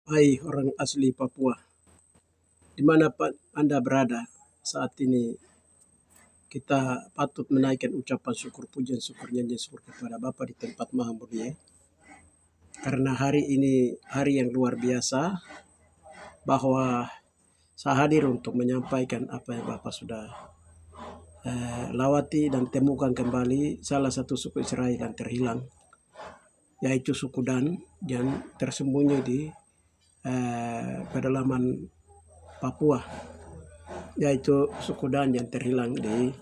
Hai orang asli Papua, di mana Anda berada saat ini, kita patut menaikkan ucapan syukur, pujian syukur, nyanyian syukur kepada Bapa di tempat Maha Mulia. Karena hari ini hari yang luar biasa, bahwa saya hadir untuk menyampaikan apa yang Bapak sudah lawati dan temukan kembali salah satu suku Israel yang terhilang, yaitu suku Dan yang tersembunyi di pedalaman Papua, yaitu suku Dan yang terhilang di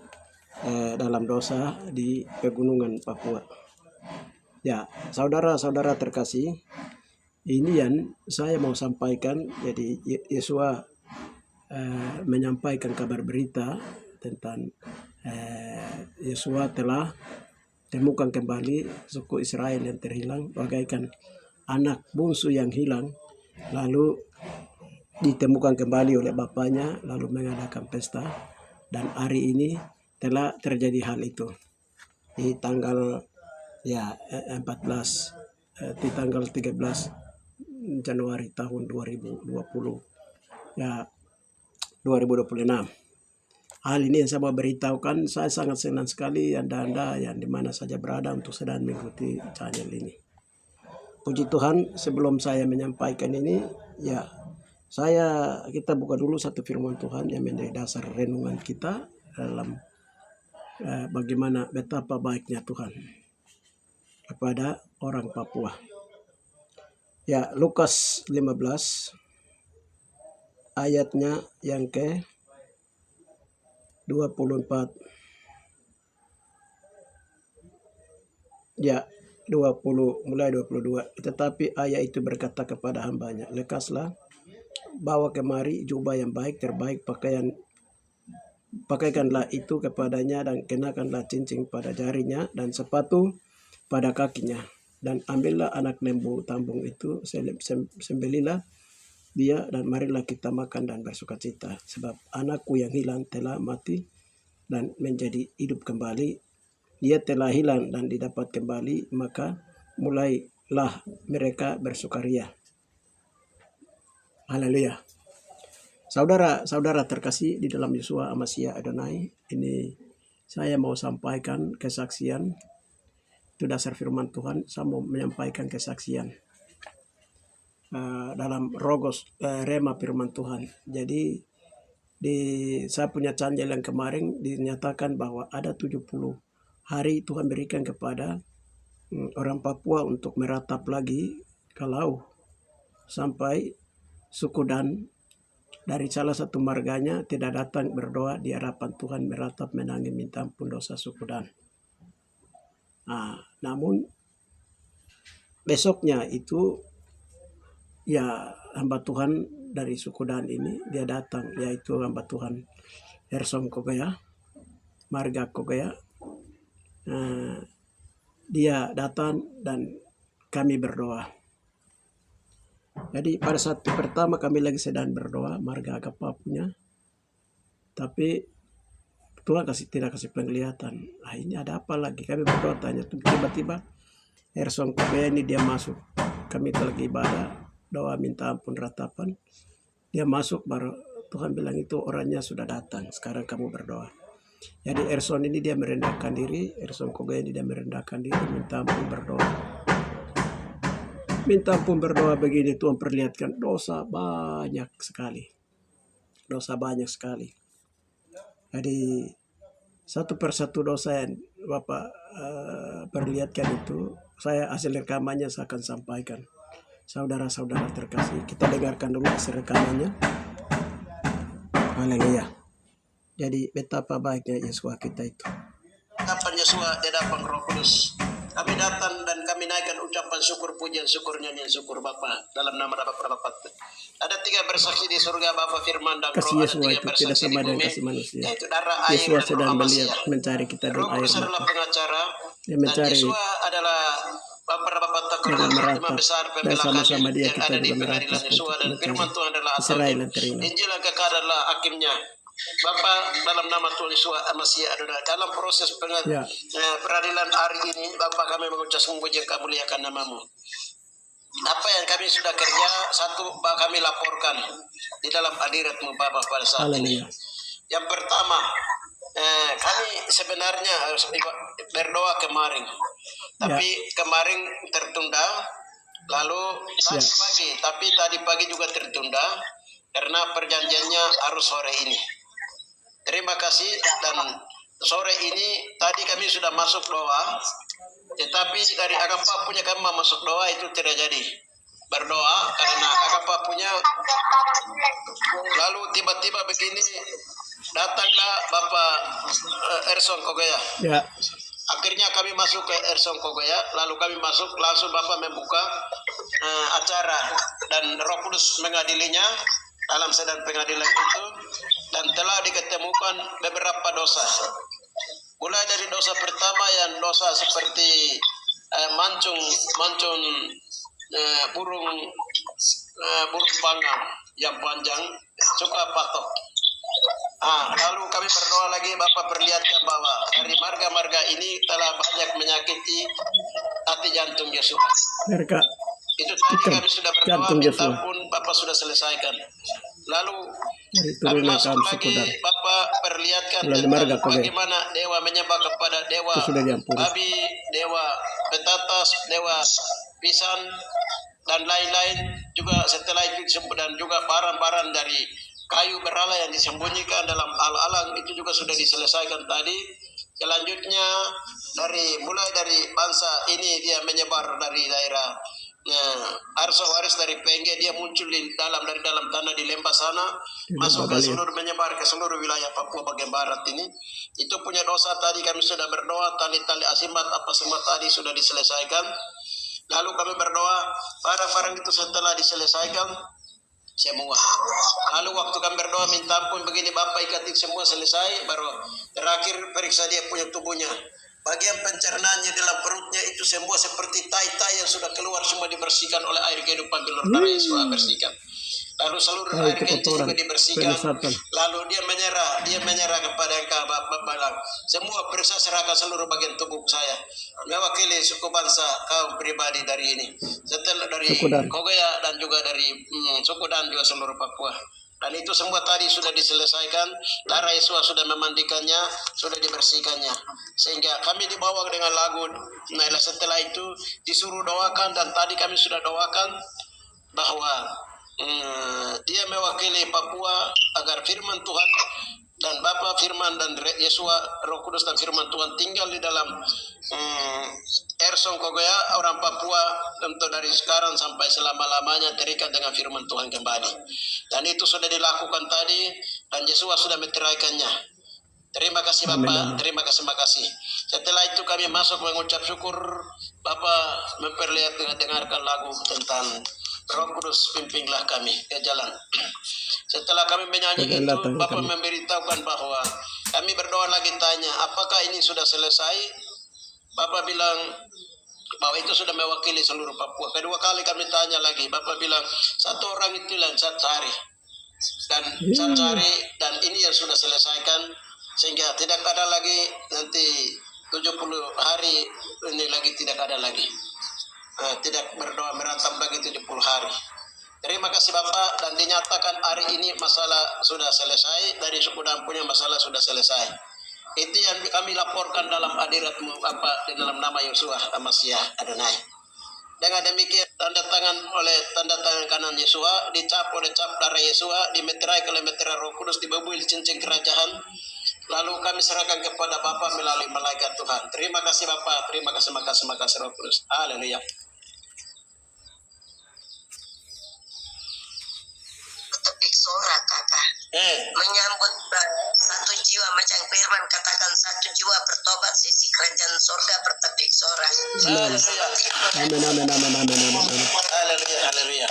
dalam dosa di pegunungan Papua. Ya, saudara-saudara terkasih, ini yang saya mau sampaikan. Jadi Yesua menyampaikan kabar berita tentang Yesua telah temukan kembali suku Israel yang terhilang, bagaikan anak bungsu yang hilang, lalu ditemukan kembali oleh bapaknya, lalu mengadakan pesta. Dan hari ini telah terjadi hal itu di tanggal 13 Januari tahun 2020 2026. Hal ini yang saya mau beritahukan. Saya sangat senang sekali Anda yang dimana saja berada untuk sedang mengikuti channel ini. Puji Tuhan, sebelum saya menyampaikan ini, kita buka dulu satu firman Tuhan yang menjadi dasar renungan kita dalam bagaimana betapa baiknya Tuhan kepada orang Papua. Lukas 15 ayatnya yang ke 24. 20 mulai 22. Tetapi ayah itu berkata kepada hambanya, lekaslah, bawa kemari jubah yang baik terbaik, pakaikanlah itu kepadanya, dan kenakanlah cincin pada jarinya dan sepatu pada kakinya. Dan ambillah anak lembu tambung itu, sembelilah dia, dan marilah kita makan dan bersukacita. Sebab anakku yang hilang telah mati dan menjadi hidup kembali. Dia telah hilang dan didapat kembali, maka mulailah mereka bersukaria. Haleluya. Saudara-saudara terkasih di dalam Yeshua HaMashiach Adonai, ini saya mau sampaikan kesaksian. Itu dasar firman Tuhan. Saya mau menyampaikan kesaksian dalam rema firman Tuhan. Jadi saya punya channel yang kemarin dinyatakan bahwa ada 70 hari Tuhan berikan kepada orang Papua untuk meratap lagi kalau sampai suku Dan dari salah satu marganya tidak datang berdoa di hadapan Tuhan, meratap, menangis, minta ampun dosa suku Dan. Namun besoknya itu hamba Tuhan dari suku Dan ini dia datang, yaitu hamba Tuhan Erson Kogaya, marga Kogaya. Dia datang dan kami berdoa. Jadi pada saat pertama kami lagi sedang berdoa, marga Agapa punya, tapi Tuhan tidak kasih penglihatan. Ini ada apa lagi? Kami berdoa tanya, tiba-tiba Erson Kogaya ini dia masuk. Kami lagi ibadah, doa minta ampun ratapan. Dia masuk, baru Tuhan bilang itu orangnya sudah datang, sekarang kamu berdoa. Jadi Erson ini dia merendahkan diri, Erson Kogaya ini dia merendahkan diri, minta ampun berdoa. Minta ampun berdoa begini, Tuhan perlihatkan dosa banyak sekali. Jadi satu persatu dosa yang Bapak perlihatkan itu, saya hasil rekamannya saya akan sampaikan. Saudara-saudara terkasih, kita dengarkan dulu hasil rekamannya. Haleluya. Jadi betapa baiknya Yesus kita itu. Kapan Yesus di hadapan Roh Kudus, kami datang dan kami naikkan ucapan syukur, pujian syukur, nyanyian syukur Bapa dalam nama Bapa. Ada 3 bersaksi di surga, Bapa, Firman dan Roh. Ada 3 bersaksi di bumi, yaitu darah, air, dan Roh Masih. Mencari kita Roh Kudus adalah pengacara, dia mencari, dan Yesus adalah Bapak Takuran, Imam Besar pembela kami yang ada di pengadilan Yesus, dan Firman Tuhan adalah Israel. Injil yang kekal adalah hakimnya. Bapak, dalam nama Tuhan Yesus HaMashiach Adonai, dalam proses peradilan hari ini, Bapak, kami mengucap memuji kemuliaan namamu. apa yang kami sudah kerja, satu kami laporkan di dalam hadirat-Mu Bapa pada saat ini. Haleluya. Yang pertama, kami sebenarnya harus berdoa kemarin, tapi kemarin tertunda. Lalu tadi pagi juga tertunda karena perjanjiannya harus sore ini. Terima kasih, dan sore ini tadi kami sudah masuk doa, tetapi dari Agapa punya kami masuk doa itu tidak jadi berdoa karena Agapa punya. Lalu tiba-tiba begini, datanglah Bapak Erson Kogoya. Ya. Akhirnya kami masuk ke Erson Kogoya, lalu kami masuk, langsung Bapak membuka acara dan Roh Kudus mengadilinya dalam sedang pengadilan itu, dan telah diketemukan beberapa dosa. Mulai dari dosa pertama yang dosa seperti mancung burung bangau yang panjang suka patok. Lalu kami berdoa lagi, Bapak perlihatkan bahwa dari marga-marga ini telah banyak menyakiti hati jantung Yesus. Mereka Itu tadi kami sudah berdoa, minta pun Bapak sudah selesaikan. Lalu kami masuk lagi, Bapak perlihatkan tentang bagaimana dewa menyembah kepada dewa babi, dewa petatas, dewa pisan, dan lain-lain. Juga setelah itu, dan juga barang-barang dari kayu berhala yang disembunyikan dalam alang-alang itu juga sudah diselesaikan tadi. Selanjutnya mulai dari bangsa ini dia menyebar dari daerah Arso Waris dari Pengge, dia muncul dari dalam tanah di Lembah sana, masuk ke seluruh, menyebar ke seluruh wilayah Papua bagian barat ini. Itu punya dosa tadi kami sudah berdoa, tali-tali asimat apa semua tadi sudah diselesaikan. Lalu kami berdoa, barang-barang itu setelah diselesaikan semua. Lalu waktu kami berdoa minta ampun begini, Bapak ikatin semua selesai, baru terakhir periksa dia punya tubuhnya. Bagian pencernaannya dalam perutnya itu semua seperti tai-tai yang sudah keluar, semua dibersihkan oleh air kehidupan bilur darah Yesus bersihkan. Lalu seluruh air kencing juga dibersihkan. Lalu dia menyerah kepada Engkau, Bapak bilang, semua periksa serahkan seluruh bagian tubuh saya, mewakili suku bangsa kaum pribadi dari ini, setelah dari Kogoya dan juga dari suku dan juga seluruh Papua. Dan itu semua tadi sudah diselesaikan, darah Yesus sudah memandikannya, sudah dibersihkannya. Sehingga kami dibawa dengan lagu. Nah, setelah itu disuruh doakan, dan tadi kami sudah doakan bahwa dia mewakili Papua agar firman Tuhan dan Bapa firman dan Yesus Roh Kudus dan firman Tuhan tinggal di dalam Erson Kogoya, orang Papua, untuk dari sekarang sampai selama-lamanya terikat dengan firman Tuhan kembali. Dan itu sudah dilakukan tadi, dan Yesus sudah meteraikannya. Terima kasih Bapak, terima kasih. Setelah itu kami masuk mengucap syukur, Bapak memperlihatkan, dengarkan lagu tentang Roh Kudus pimpinlah kami ke jalan. Setelah kami menyanyi itu, Bapak memberitahukan bahwa kami berdoa lagi, tanya apakah ini sudah selesai. Bapak bilang bahwa itu sudah mewakili seluruh Papua. Kedua kali kami tanya lagi, Bapak bilang satu orang itu yang cari dan ini yang sudah selesaikan, sehingga tidak ada lagi nanti 70 hari ini lagi tidak ada lagi. Tidak berdoa meratap lagi 70 hari. Terima kasih Bapak, dan dinyatakan hari ini masalah sudah selesai, dari suku dan punya masalah sudah selesai. Itu yang kami laporkan dalam hadirat-Mu Bapak, di dalam nama Yeshua HaMashiach Adonai. Dengan demikian tanda tangan kanan Yeshua, dicap darah Yeshua, dimeterai oleh meterai Roh Kudus, dibubui cincin kerajaan. Lalu kami serahkan kepada Bapak melalui malaikat Tuhan. Terima kasih Bapak, terima kasih Roh Kudus. Haleluya. Suara kakak menyambut satu jiwa, macam firman katakan satu jiwa bertobat, sisi kerajaan surga bertepik sorak. Amin. Haleluya.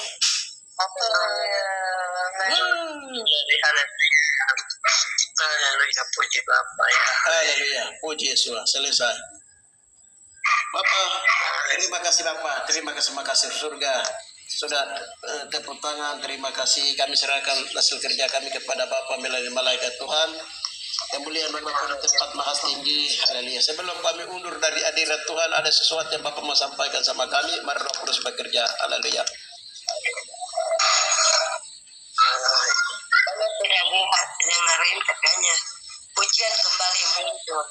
Haleluya, puji Bapak ya. Haleluya, puji Yesus. Selesai. Bapak, terima kasih Bapak, terima kasih surga. Sudah tepuk tangan, terima kasih. Kami serahkan hasil kerja kami kepada Bapak melalui malaikat Tuhan. Kemuliaan Bapa pada tempat maha tinggi. Haleluya. Sebelum kami undur dari hadirat Tuhan, ada sesuatu yang Bapak mau sampaikan sama kami. Mari Roh Kudus bekerja. Haleluya. Kalau tidak dengerin katanya pujian kembali muncul.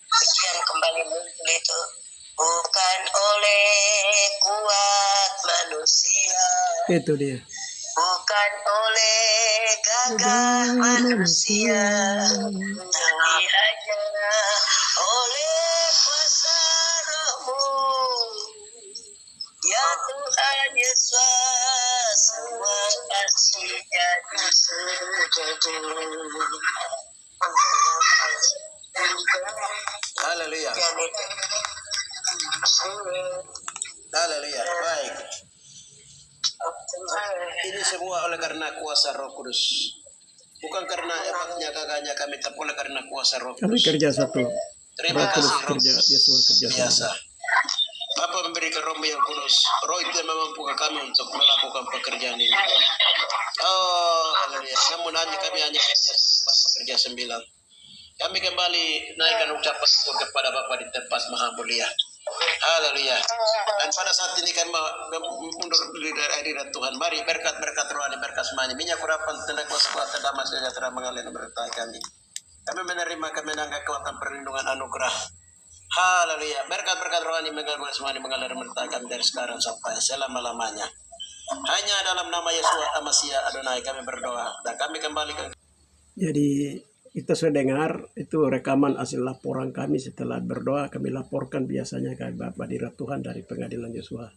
Pujian kembali muncul itu bukan oleh kuat manusia. Itu dia. Bukan oleh gagah manusia, tapi hanya oleh kuasa Roh-Mu. Ya Tuhan Yesus, semua kasih jadi Haleluya. Haleluya. Baik. Ini semua oleh karena kuasa Roh Kudus. Bukan karena hebatnya gagahnya kami, tapi oleh karena kuasa Roh Kami Kudus. kerja satu. Terima Roh kasih Kudus Roh kerja, Yesus kerja biasa. sama. Bapa memberikan Roh yang kudus. Roh itu yang memampukan kami untuk melakukan pekerjaan ini. Oh, haleluya. Namun kami hanya kerja 9. Kami kembali naikkan ucapan syukur kepada Bapa di tempat maha mulia. Haleluya. Dan pada saat ini kami mundur diri dari hadirat Tuhan. Mari berkat-berkat rohani, berkat semuanya. Minyak urapan, tanda kuasa, kuatan, damai sejahtera mengalir berkat kami. Kami menerima kemenangan, kekuatan, perlindungan, anugerah. Haleluya. Berkat-berkat rohani mengalir semuanya, mengalir berkat kami dari sekarang sampai selama-lamanya. Hanya dalam nama Yesus Amasia Adonai kami berdoa. Dan kami kembali ke... Jadi kita sudah dengar itu rekaman hasil laporan kami setelah berdoa. Kami laporkan biasanya ke Bapak Hadirat Tuhan dari pengadilan Yosua.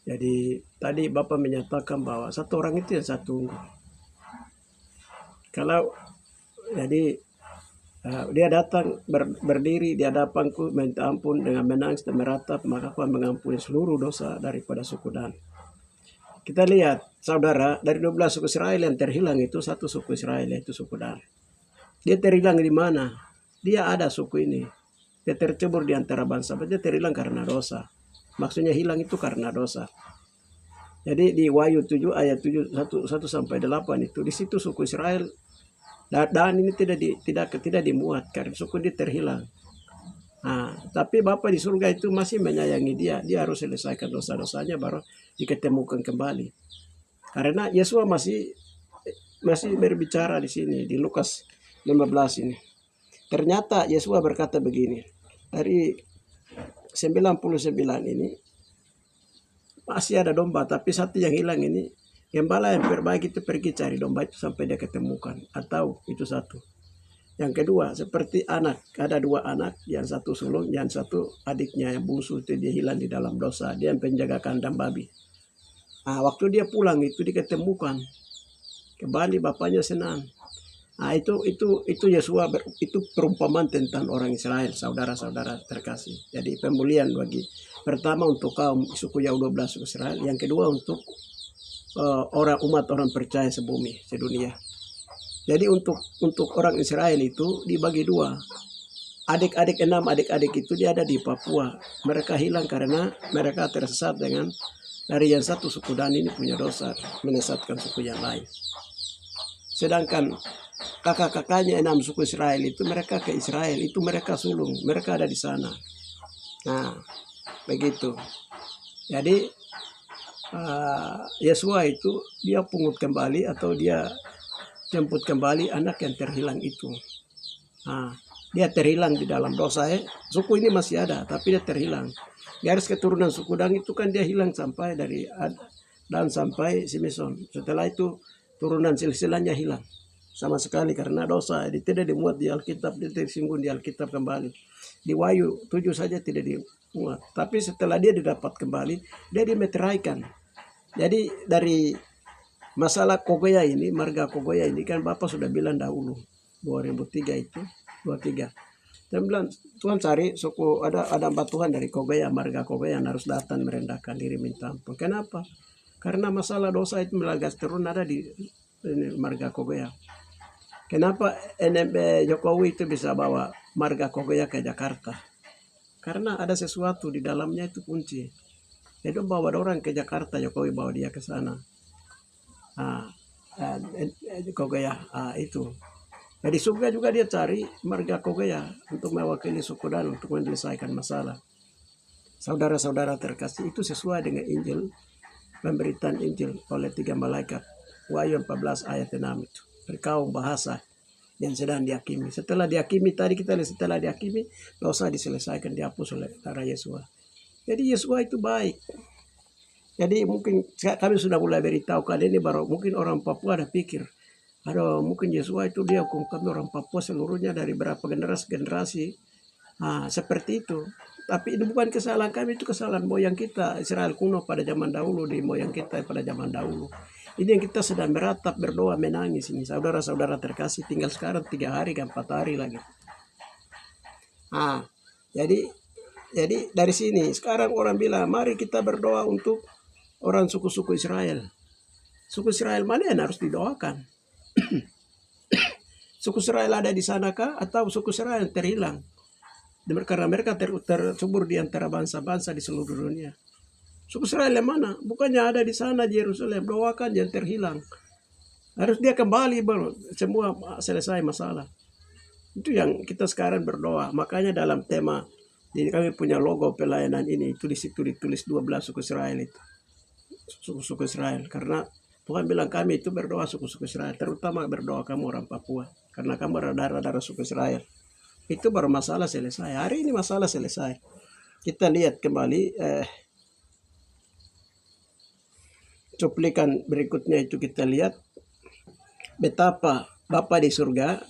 Jadi tadi Bapak menyatakan bahwa satu orang itu yang satu tunggu. Kalau jadi dia datang berdiri di hadapanku minta ampun dengan menangis dan meratap, maka aku mengampuni seluruh dosa daripada suku Dan. Kita lihat saudara, dari 12 suku Israel yang terhilang itu satu suku Israel, yaitu suku Dan. Dia terhilang di mana? Dia ada suku ini. Dia tercebur di antara bangsa. Dia terhilang karena dosa. Maksudnya hilang itu karena dosa. Jadi di Wahyu 7 ayat 7 1 sampai 8 itu di situ suku Israel dan ini tidak dimuat karena suku dia terhilang. Nah, tapi Bapa di surga itu masih menyayangi dia. Dia harus selesaikan dosa-dosanya baru diketemukan kembali. Karena Yesus masih berbicara di sini di Lukas 15 ini. Ternyata Yesus berkata begini. Dari 99 ini masih ada domba, tapi satu yang hilang ini. Gembala yang terbaik itu pergi cari domba itu sampai dia ketemukan. Atau itu satu. Yang kedua, seperti anak. Ada 2 anak, yang satu sulung, yang satu adiknya yang bungsu itu dia hilang di dalam dosa. Dia yang penjaga kandang babi. Nah, waktu dia pulang itu diketemukan. Kembali bapaknya senang. Nah, itu Yesua itu perumpamaan tentang orang Israel, saudara-saudara terkasih. Jadi pemulihan bagi pertama untuk kaum suku Yahudi 12 suku Israel, yang kedua untuk umat orang percaya sebumi, sedunia. Jadi untuk orang Israel itu dibagi 2. Adik-adik 6 adik-adik itu dia ada di Papua. Mereka hilang karena mereka tersesat dengan dari yang satu suku Dan ini punya dosa menyesatkan suku yang lain. Sedangkan kakak-kakaknya 6 suku Israel itu mereka ke Israel, itu mereka sulung, mereka ada di sana. Nah, begitu. Jadi Yesua itu dia pungut kembali atau dia jemput kembali anak yang terhilang itu. Nah, dia terhilang di dalam dosa. Suku ini masih ada, tapi dia terhilang. Garis keturunan suku Dan itu kan dia hilang sampai dari Dan sampai Simson. Setelah itu turunan silsilahnya hilang sama sekali karena dosa. Tidak dimuat di Alkitab, tidak disinggung di Alkitab kembali. Di Wahyu 7 saja tidak dimuat. Tapi setelah dia didapat kembali, dia dimeteraikan. Jadi dari masalah Kogoya ini, marga Kogoya ini kan Bapak sudah bilang dahulu 2003 itu 23. Dan bilang Tuhan cari suku ada 4 Tuhan dari Kogoya, marga Kogoya yang harus datang merendahkan diri minta ampun. Kenapa? Karena masalah dosa itu melagas turun ada di marga Kogoya. Kenapa NMB Jokowi itu bisa bawa marga Kogoya ke Jakarta? Karena ada sesuatu di dalamnya itu kunci. Jadi bawa orang ke Jakarta, Jokowi bawa dia ke sana. Kogoya itu. Jadi surga juga dia cari marga Kogea untuk mewakili suku Dan untuk menyelesaikan masalah. Saudara-saudara terkasih, itu sesuai dengan Injil, pemberitaan Injil oleh 3 malaikat. Wahyu 14 ayat 6 itu. Berkaum bahasa yang sedang dihakimi. Setelah dihakimi, tadi kita lihat setelah dihakimi, dosa diselesaikan, dihapus oleh darah Yesus. Jadi Yesus itu baik. Jadi mungkin kami sudah mulai beritahukan ini, baru mungkin orang Papua ada pikir, aduh mungkin Yesus itu dia hukum kami orang Papua seluruhnya dari berapa generasi. Seperti itu. Tapi ini bukan kesalahan kami, itu kesalahan moyang kita, Israel kuno pada zaman dahulu, di moyang kita pada zaman dahulu. Ini yang kita sedang meratap, berdoa, menangis ini. Saudara-saudara terkasih, tinggal sekarang 3 hari kan 4 hari lagi. Jadi dari sini sekarang orang bilang, mari kita berdoa untuk orang suku-suku Israel. Suku Israel mana yang harus didoakan? Suku Israel ada di sanakah atau suku Israel terhilang? Karena mereka tersubur di antara bangsa-bangsa di seluruh dunia. Suku Israel yang mana? Bukannya ada di sana di Yerusalem. Doakan jangan terhilang. Harus dia kembali baru semua selesai masalah. Itu yang kita sekarang berdoa. Makanya dalam tema, jadi kami punya logo pelayanan ini, ditulis 12 suku Israel itu. Suku-suku Israel. Karena Tuhan bilang kami itu berdoa suku-suku Israel. Terutama berdoa kamu orang Papua. Karena kamu darah-darah suku Israel. Itu baru masalah selesai. Hari ini masalah selesai. Kita lihat kembali cuplikan berikutnya itu, kita lihat betapa Bapa di surga,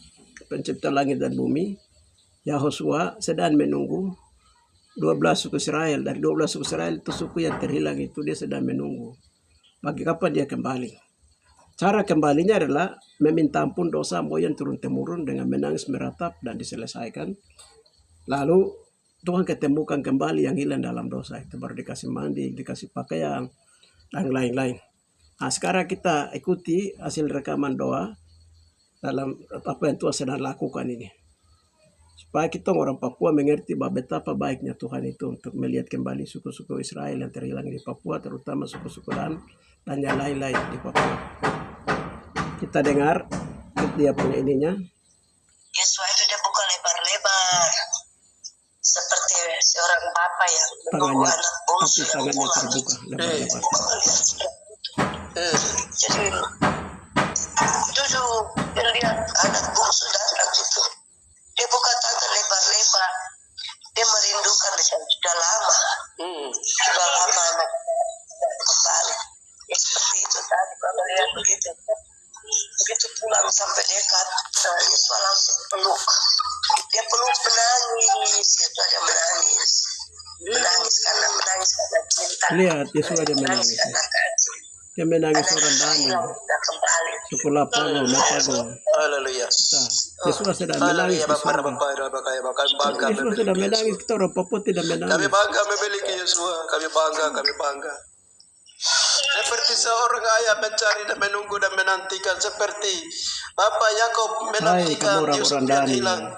pencipta langit dan bumi, Yahosua sedang menunggu 12 suku Israel. Dari 12 suku Israel itu suku yang terhilang itu dia sedang menunggu. Bagi kapan dia kembali? Cara kembalinya adalah meminta ampun dosa moyang turun-temurun dengan menangis meratap dan diselesaikan. Lalu Tuhan ketemukan kembali yang hilang dalam dosa itu, baru dikasih mandi, dikasih pakaian, dan lain-lain. Sekarang kita ikuti hasil rekaman doa dalam apa yang Tuhan sedang lakukan ini. Supaya kita orang Papua mengerti bahwa betapa baiknya Tuhan itu untuk melihat kembali suku-suku Israel yang terhilang di Papua, terutama suku-suku dan yang lain-lain di Papua. Kita dengar dia punya ininya. Yesus itu dia bukan lebar-lebar seperti seorang bapak yang menunggu anak bungsu yang pulang. Jadi duduk melihat anak bungsu datang itu, dia bukan tangan lebar-lebar, dia merindukan sudah lama anak kembali. Seperti itu tadi kalau lihat begitu pulang sampai dekat, Yesus langsung peluk. Dia peluk menangis, Yesus ada menangis karena cinta. Lihat Yesus ada menangis. Dia menangis orang Dani. Suku Lapago, Mapago. Haleluya. Yesus sedang menangis. Yesus sedang menangis. Kita orang Papua tidak menangis. Kami bangga memiliki Yesus. Kami bangga. Seperti seorang ayah mencari dan menunggu dan menantikan, seperti Bapak Yakub menantikan Yusuf yang hilang.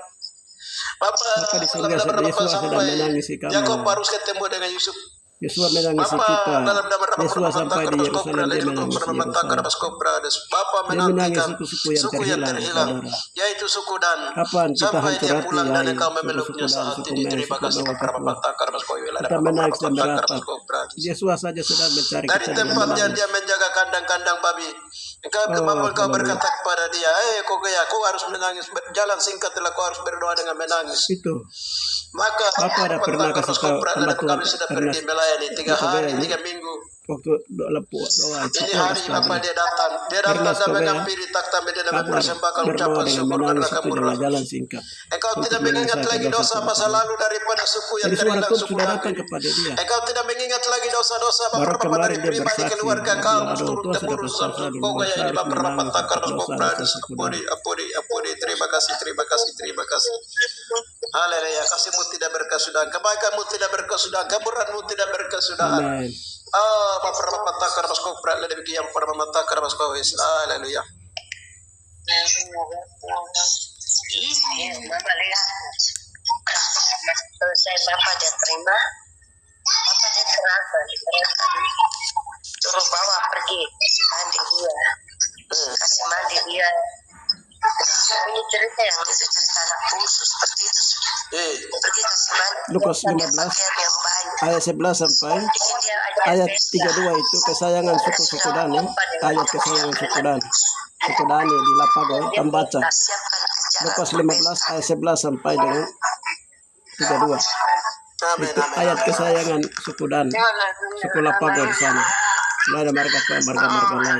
Bapak di surga Yesus sedang menangisi kamu. Yakub harus ketemu dengan Yusuf. Yesus menangisi kita. Yesus sampai di Yerusalem, dia menangisi Bapak menantikan suku yang terhilang, yaitu suku Dan. Kapan kita sampai dia hancur pulang dan hati, engkau memeluknya saat ini. Terima kasih. Kita menangis dan berapa. Yesus saja sedang mencari dari tempat yang dia menjaga kandang-kandang babi. Engkau berkata kepada dia, kau harus menangis. Jalan singkat telah kau harus berdoa dengan menangis. Itu. Maka Bapak ada pernah kasih tahu tempat Tuhan kami sudah pergi melayani 3 hari 3 minggu. Waktu doa itu ini hari Bapak dia datang dan menghampiri takhta media dan mempersembahkan ucapan syukur karena kamu jalan singkat. Engkau tidak mengingat lagi dosa masa lalu daripada suku yang terhilang suku Dan. Engkau tidak mengingat lagi dosa-dosa Bapak dari pribadi keluarga kau turun-temurun sampai kau yang ini Bapak rapatakar apodi. Terima kasih. Haleluya. Kasihmu tidak berkesudahan, kebaikanmu tidak berkesudahan, kemuliaanmu tidak berkesudahan. Bapak rapatakar basko prat lebih yang para rapatakar basko wis. Haleluya. Mama lihat, saya Bapak dia terima, Bapak dia terasa, suruh bawa pergi, kasih mandi dia, punya cerita yang itu cerita anak bungsu seperti itu. Pergi kasih mana? Lukas 15 Pakaian yang baik. ayat 11 sampai Bikin dia ajar ayat pesta. 32 itu kesayangan suku-suku Dani, ayat kesayangan suku Dani. Suku Dani di Lapago, membaca Siapkan acara Lukas 15 ayat 11 sampai dengan 32. Amin, Itu amin, ayat amin. kesayangan suku Dani, suku Lapago di sana. Tidak ada marga lain.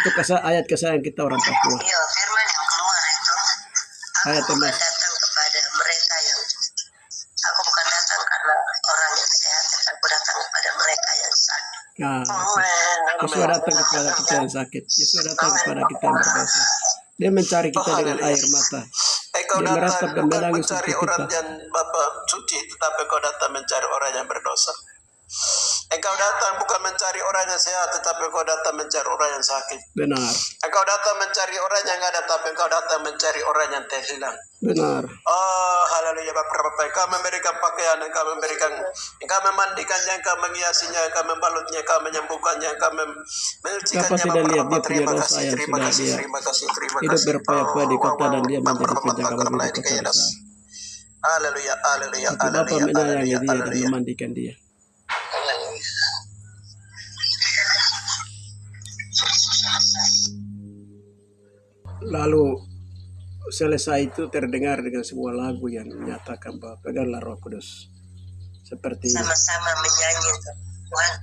Itu ayat kesayangan kita orang Papua. Iya, firman yang keluar itu. Ayat Aku bukan 11. datang kepada mereka yang aku bukan datang karena orang yang sehat, aku datang kepada mereka yang sakit. Nah, Yesus datang kepada kita yang sakit. Yesus datang kepada kita yang berdosa. Dia mencari kita dengan air mata. Engkau Dia meratap datang dan bukan menangis mencari untuk orang kita. yang suci, tetapi engkau datang mencari orang yang berdosa. Engkau datang bukan mencari orang yang sehat, tetapi engkau datang mencari orang yang sakit. Benar, Engkau datang mencari orang yang ada, tapi engkau datang mencari orang yang terhilang. benar. Oh, haleluya Bapak. Engkau memberikan pakaian, engkau memandikannya, engkau menghiasinya, engkau membalutnya, engkau menyembuhkannya, engkau menyucikannya. Bapak tidak lihat dia punya Terima dosa kasih, yang terima sudah kasih, dia terima kasih, terima hidup kasih. berpaya-paya di kota dan dia menjadi Bapak, penjaga Bapak, bagi Bapak, kota Bapak, besar. Haleluya, haleluya, Tapi Bapak haleluya, menyayangi haleluya, dia dan haleluya. memandikan dia. Lalu selesai itu terdengar dengan sebuah lagu yang menyatakan bahwa peganglah Roh Kudus. Seperti ini. Sama-sama menyanyi untuk Tuhan.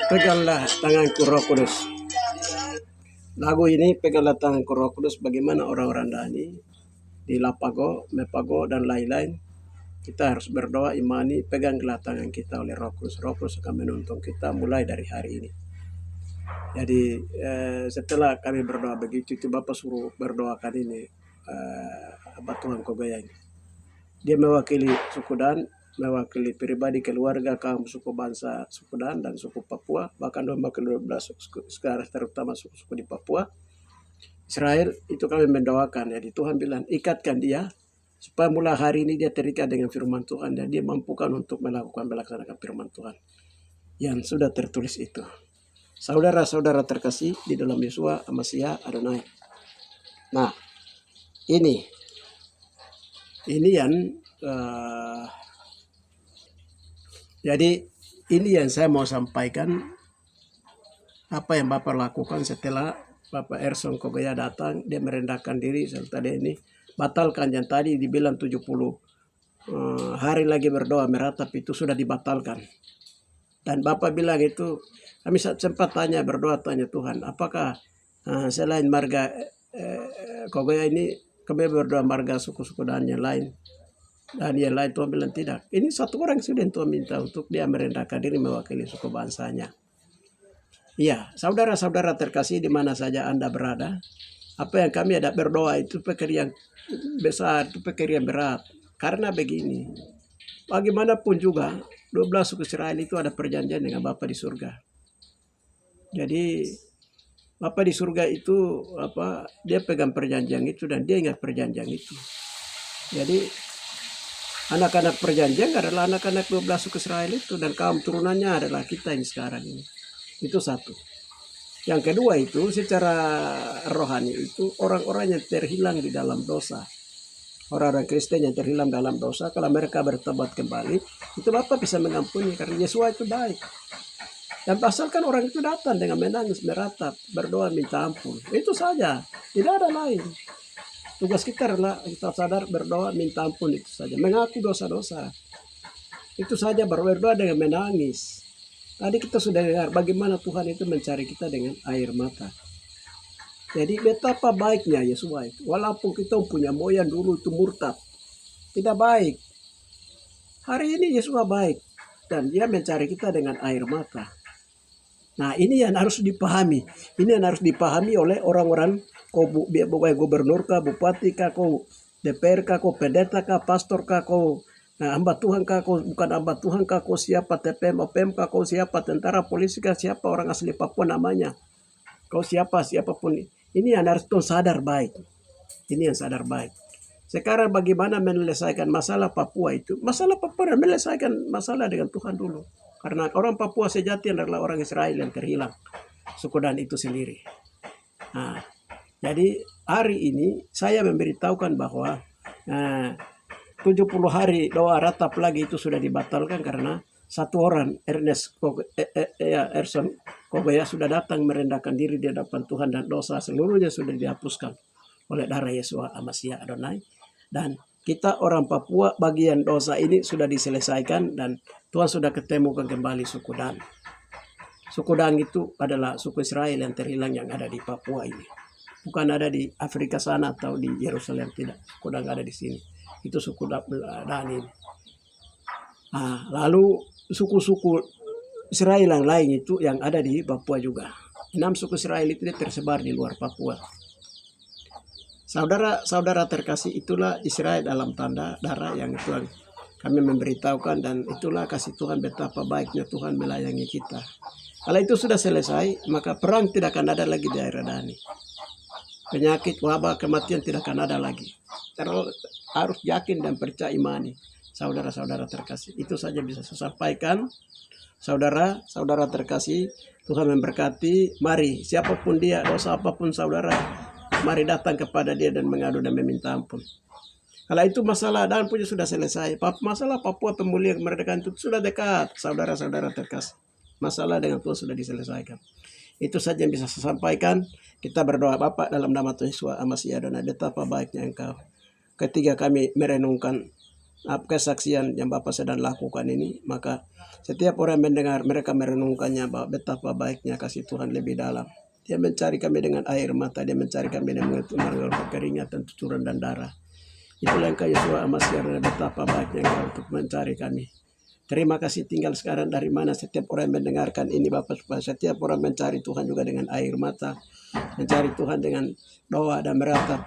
Peganglah tanganku Roh Kudus. Lagu ini peganglah tanganku Roh Kudus, bagaimana orang-orang Dani di Lapago, Mepago dan lain-lain. Kita harus berdoa, imani, peganglah tangan kita oleh Roh Kudus. Roh Kudus akan menuntun kita mulai dari hari ini. Jadi setelah kami berdoa begitu, itu Bapak suruh berdoakan ini Abah Tuhan Kogaya ini. Dia mewakili suku Dan, mewakili pribadi, keluarga, kaum suku bangsa suku Dan dan suku Papua, bahkan mewakili 12 suku, sekarang terutama suku-suku di Papua. Israel itu kami mendoakan. Jadi Tuhan bilang ikatkan dia supaya mulai hari ini dia terikat dengan firman Tuhan dan dia mampukan untuk melaksanakan firman Tuhan yang sudah tertulis itu. Saudara-saudara terkasih di dalam Yeshua Mashiach Adonai. Nah, ini yang jadi ini yang saya mau sampaikan, apa yang Bapak lakukan setelah Bapak Erson Kogaya datang. Dia merendahkan diri serta dia ini batalkan yang tadi dibilang 70 hari lagi berdoa meratap, itu sudah dibatalkan. Dan Bapak bilang itu, kami sempat berdoa tanya Tuhan, apakah selain marga Kogaya ini kami berdoa marga suku-suku dan yang lain. Dan yang lain Tuhan bilang tidak. Ini satu orang sudah Tuhan minta untuk dia merendahkan diri mewakili suku bangsanya. Iya, saudara-saudara terkasih di mana saja Anda berada, apa yang kami ada berdoa itu pekerjaan besar, itu pekerjaan berat. Karena begini, bagaimanapun juga 12 suku Israel itu ada perjanjian dengan Bapa di surga. Jadi Bapa di surga itu dia pegang perjanjian itu dan dia ingat perjanjian itu. Jadi anak-anak perjanjian adalah anak-anak 12 suku Israel itu, dan kaum turunannya adalah kita yang sekarang ini. Itu satu. Yang kedua itu secara rohani itu orang-orang yang terhilang di dalam dosa. Orang-orang Kristen yang terhilang dalam dosa, kalau mereka bertobat kembali, itu Bapa bisa mengampuni karena Yesus itu baik. Dan pasalkan orang itu datang dengan menangis, meratap, berdoa, minta ampun. Itu saja, tidak ada lain. Tugas kita adalah kita sadar, berdoa, minta ampun, itu saja. Mengaku dosa-dosa. Itu saja, berdoa dengan menangis. Tadi kita sudah dengar bagaimana Tuhan itu mencari kita dengan air mata. Jadi betapa baiknya Yesus itu. Walaupun kita punya moyang dulu itu murtad, tidak baik. Hari ini Yesus baik. Dan dia mencari kita dengan air mata. Nah, ini yang harus dipahami. Ini yang harus dipahami oleh orang-orang, kau gubernur kah, bupati kah, kau DPR kah, kau pendeta kah, pastor kah, kau hamba Tuhan kah, kau bukan hamba Tuhan kah, kau siapa, TPM, OPM kah, kau siapa, tentara, polisi kah, siapa, orang asli Papua namanya. Kau siapapun Ini yang harus sadar baik. Ini yang sadar baik. Sekarang bagaimana menyelesaikan masalah Papua itu? Masalah Papua menyelesaikan masalah dengan Tuhan dulu. Karena orang Papua sejati adalah orang Israel yang terhilang. Suku Dan itu sendiri. Nah, jadi hari ini saya memberitahukan bahwa 70 hari doa ratap lagi itu sudah dibatalkan karena satu orang, Erson Kogoya, sudah datang merendahkan diri di hadapan Tuhan dan dosa seluruhnya sudah dihapuskan oleh darah Yesua Amasya Adonai. Dan kita orang Papua bagian dosa ini sudah diselesaikan dan Tuhan sudah ketemukan kembali suku Dan. Suku Dan itu adalah suku Israel yang terhilang yang ada di Papua ini. Bukan ada di Afrika sana atau di Yerusalem, tidak. Suku Dan ada di sini. Itu suku Dan ini. Nah, lalu suku-suku Israel yang lain itu yang ada di Papua juga. 6 suku Israel itu tersebar di luar Papua. Saudara-saudara terkasih, itulah Israel dalam tanda darah yang Tuhan kami memberitahukan, dan itulah kasih Tuhan betapa baiknya Tuhan melayani kita. Kalau itu sudah selesai, maka perang tidak akan ada lagi di daerah Dani. Penyakit, wabah, kematian tidak akan ada lagi. Harus yakin dan percaya imani. Saudara-saudara terkasih, itu saja bisa saya sampaikan. Saudara-saudara terkasih, Tuhan memberkati. Mari, siapapun dia, dosa apapun saudara, mari datang kepada dia dan mengadu dan meminta ampun. Kalau itu masalah Dan punya sudah selesai. Masalah Papua pemulihan kemerdekaan itu sudah dekat, saudara-saudara terkasih. Masalah dengan Tuhan sudah diselesaikan. Itu saja yang bisa saya sampaikan. Kita berdoa. Bapa, dalam nama Tuhan Yesus Amasya Adonai, betapa baiknya Engkau. Ketika kami merenungkan kesaksian yang Bapak sedang lakukan ini, maka setiap orang mendengar, mereka merenungkannya bahwa betapa baiknya kasih Tuhan lebih dalam. Dia mencari kami dengan air mata, dia mencari kami dengan mengeluarkan keringatan, cucuran dan darah. Itulah Engkau Yesus Amasya Adonai, betapa baiknya Engkau untuk mencari kami. Terima kasih. Tinggal sekarang dari mana setiap orang yang mendengarkan ini Bapak, supaya setiap orang mencari Tuhan juga dengan air mata, mencari Tuhan dengan doa dan meratap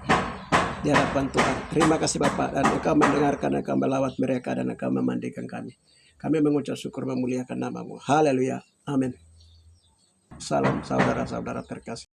di hadapan Tuhan. Terima kasih Bapak, dan Engkau mendengarkan, Engkau melawat mereka, dan Engkau memandikan kami. Kami mengucap syukur memuliakan nama-Mu. Haleluya. Amin. Salam saudara-saudara terkasih.